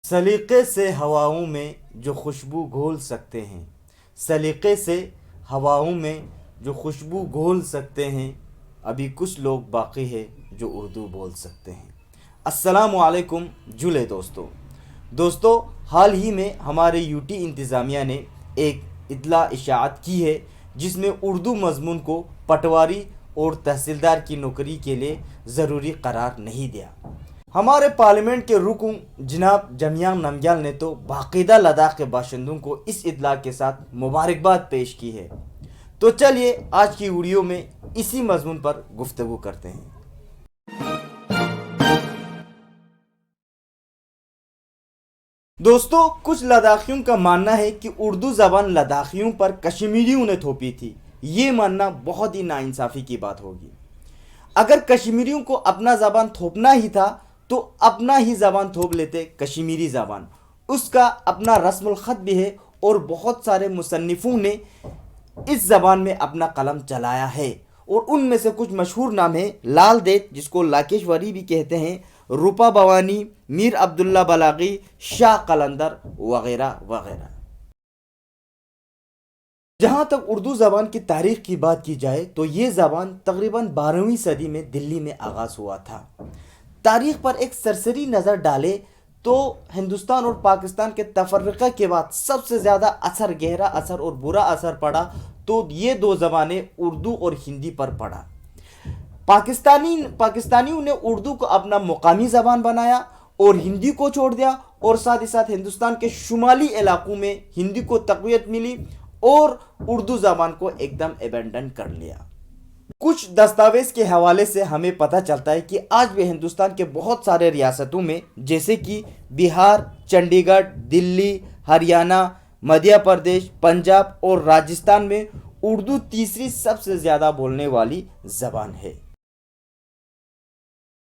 سلیقے سے ہواؤں میں جو خوشبو گھول سکتے ہیں، سلیقے سے ہواؤں میں جو خوشبو گھول سکتے ہیں، ابھی کچھ لوگ باقی ہے جو اردو بول سکتے ہیں۔ السلام علیکم جلے دوستو، حال ہی میں ہمارے یوٹی انتظامیہ نے ایک اطلاع اشاعت کی ہے جس میں اردو مضمون کو پٹواری اور تحصیلدار کی نوکری کے لیے ضروری قرار نہیں دیا۔ ہمارے پارلیمنٹ کے رکن جناب جمیان نمگیال نے تو باقاعدہ لداخ کے باشندوں کو اس اطلاع کے ساتھ مبارکباد پیش کی ہے۔ تو چلیے آج کی ویڈیو میں اسی مضمون پر گفتگو کرتے ہیں۔ دوستو، کچھ لداخیوں کا ماننا ہے کہ اردو زبان لداخیوں پر کشمیریوں نے تھوپی تھی۔ یہ ماننا بہت ہی ناانصافی کی بات ہوگی۔ اگر کشمیریوں کو اپنا زبان تھوپنا ہی تھا تو اپنا ہی زبان تھوپ لیتے، کشمیری زبان۔ اس کا اپنا رسم الخط بھی ہے اور بہت سارے مصنفوں نے اس زبان میں اپنا قلم چلایا ہے، اور ان میں سے کچھ مشہور نام ہیں لال دیت، جس کو لاکیشوری بھی کہتے ہیں، روپا بوانی، میر عبداللہ بلاغی، شاہ قلندر وغیرہ وغیرہ۔ جہاں تک اردو زبان کی تاریخ کی بات کی جائے تو یہ زبان تقریباً 12ویں صدی میں دلی میں آغاز ہوا تھا۔ تاریخ پر ایک سرسری نظر ڈالے تو ہندوستان اور پاکستان کے تفرقہ کے بعد سب سے زیادہ گہرا اثر اور برا اثر پڑا تو یہ دو زبانیں اردو اور ہندی پر پڑا۔ پاکستانیوں نے اردو کو اپنا مقامی زبان بنایا اور ہندی کو چھوڑ دیا، اور ساتھ ہی ساتھ ہندوستان کے شمالی علاقوں میں ہندی کو تقویت ملی اور اردو زبان کو ایک دم ایبنڈن کر لیا۔ کچھ دستاویز کے حوالے سے ہمیں پتہ چلتا ہے کہ آج بھی ہندوستان کے بہت سارے ریاستوں میں جیسے کہ بہار، چنڈی گڑھ، دلی، ہریانہ، مدھیہ پردیش، پنجاب اور راجستھان میں اردو تیسری سب سے زیادہ بولنے والی زبان ہے۔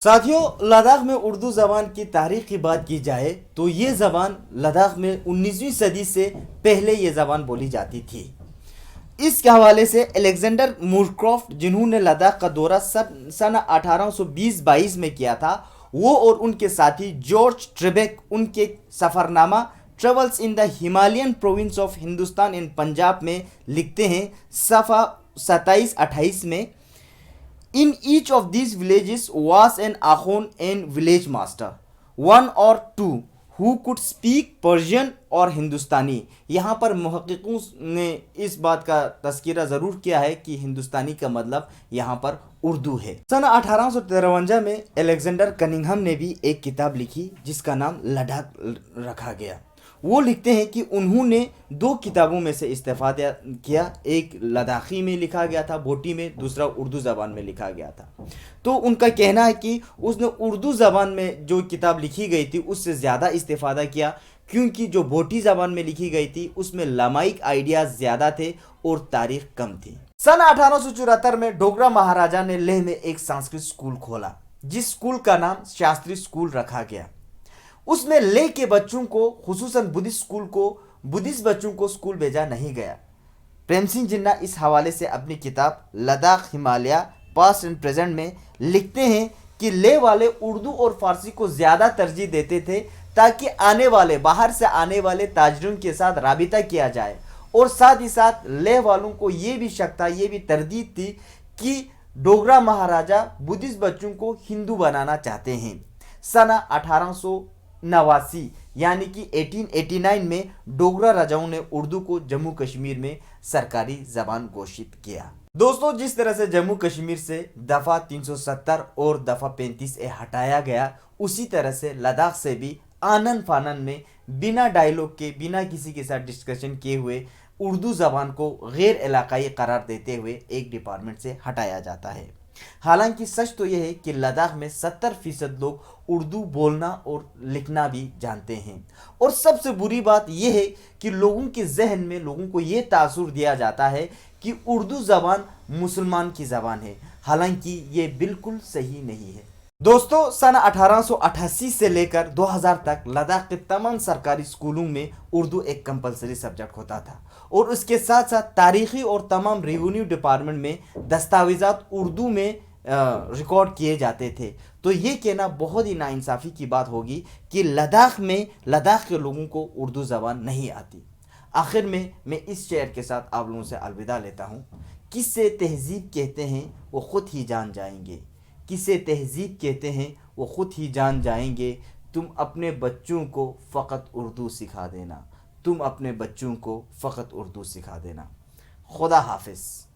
ساتھیوں، لداخ میں اردو زبان کی تاریخ کی بات کی جائے تو یہ زبان لداخ میں 19ویں صدی سے پہلے یہ زبان بولی جاتی تھی۔ اس کے حوالے سے الیگزینڈر مورکرافٹ، جنہوں نے لداخ کا دورہ سن 1820-22 میں کیا تھا، وہ اور ان کے ساتھی جارج ٹریبیک ان کے سفرنامہ travels in the Himalayan provinces of Hindustan and Punjab میں لکھتے ہیں، صفحہ 27-28 میں: In each of these villages was an Akhon and village master, one or two, who could speak Persian اور ہندوستانی۔ یہاں پر محققوں نے اس بات کا تذکرہ ضرور کیا ہے کہ ہندوستانی کا مطلب یہاں پر اردو ہے۔ سن 1853 میں الیگزینڈر کننگھم نے بھی ایک کتاب لکھی جس کا نام لداخ رکھا گیا۔ وہ لکھتے ہیں کہ انہوں نے 2 کتابوں میں سے استفادہ کیا، ایک لداخی میں لکھا گیا تھا بوٹی میں، دوسرا اردو زبان میں لکھا گیا تھا۔ تو ان کا کہنا ہے کہ اس نے اردو زبان میں جو کتاب لکھی گئی تھی اس سے زیادہ استفادہ کیا، کیونکہ جو بوٹی زبان میں لکھی گئی تھی اس میں لامائک آئیڈیاز زیادہ تھے اور تاریخ کم تھی۔ سن 1874 میں ڈوگرا مہاراجہ نے لیہ میں ایک سنسکرت سکول کھولا، جس سکول کا نام شاستری سکول رکھا گیا۔ اس میں لیہ کے بچوں کو، خصوصاً بدھسٹ بچوں کو سکول بھیجا نہیں گیا۔ پریم سنگھ جناح اس حوالے سے اپنی کتاب Ladakh Himalaya past and present میں لکھتے ہیں کہ لیہ والے اردو اور فارسی کو زیادہ ترجیح دیتے تھے تاکہ باہر سے آنے والے تاجروں کے ساتھ رابطہ کیا جائے، اور ساتھ ہی ساتھ لیہ والوں کو یہ بھی شک تھا، یہ بھی تردید تھی کہ ڈوگرا مہاراجہ بدھسٹ بچوں کو ہندو بنانا چاہتے ہیں۔ سنہ 1889 یعنی کہ 1889 میں ڈوگرا راجاؤں نے اردو کو جموں کشمیر میں سرکاری زبان گھوشت کیا۔ دوستو، جس طرح سے جموں کشمیر سے دفعہ 370 اور دفعہ 35 ہٹایا گیا، اسی طرح سے لداخ سے بھی آنن فانن میں بنا ڈائیلاگ کے، بنا کسی کے ساتھ ڈسکشن کیے ہوئے اردو زبان کو غیر علاقائی قرار دیتے ہوئے ایک ڈپارٹمنٹ سے ہٹایا جاتا ہے۔ حالانکہ سچ تو یہ ہے کہ لداخ میں 70% لوگ اردو بولنا اور لکھنا بھی جانتے ہیں، اور سب سے بری بات یہ ہے کہ لوگوں کے ذہن میں لوگوں کو یہ تاثر دیا جاتا ہے کہ اردو زبان مسلمان کی زبان ہے، حالانکہ یہ بالکل صحیح نہیں ہے۔ دوستو، سن 1888 سے لے کر 2000 تک لداخ کے تمام سرکاری اسکولوں میں اردو ایک کمپلسری سبجیکٹ ہوتا تھا، اور اس کے ساتھ ساتھ تاریخی اور تمام ریونیو ڈپارٹمنٹ میں دستاویزات اردو میں ریکارڈ کیے جاتے تھے، تو یہ کہنا بہت ہی ناانصافی کی بات ہوگی کہ لداخ کے لوگوں کو اردو زبان نہیں آتی۔ آخر میں اس شعر کے ساتھ آپ لوگوں سے الوداع لیتا ہوں۔ کسے تہذیب کہتے ہیں وہ خود ہی جان جائیں گے، کسے تہذیب کہتے ہیں وہ خود ہی جان جائیں گے، تم اپنے بچوں کو فقط اردو سکھا دینا، تم اپنے بچوں کو فقط اردو سکھا دینا۔ خدا حافظ۔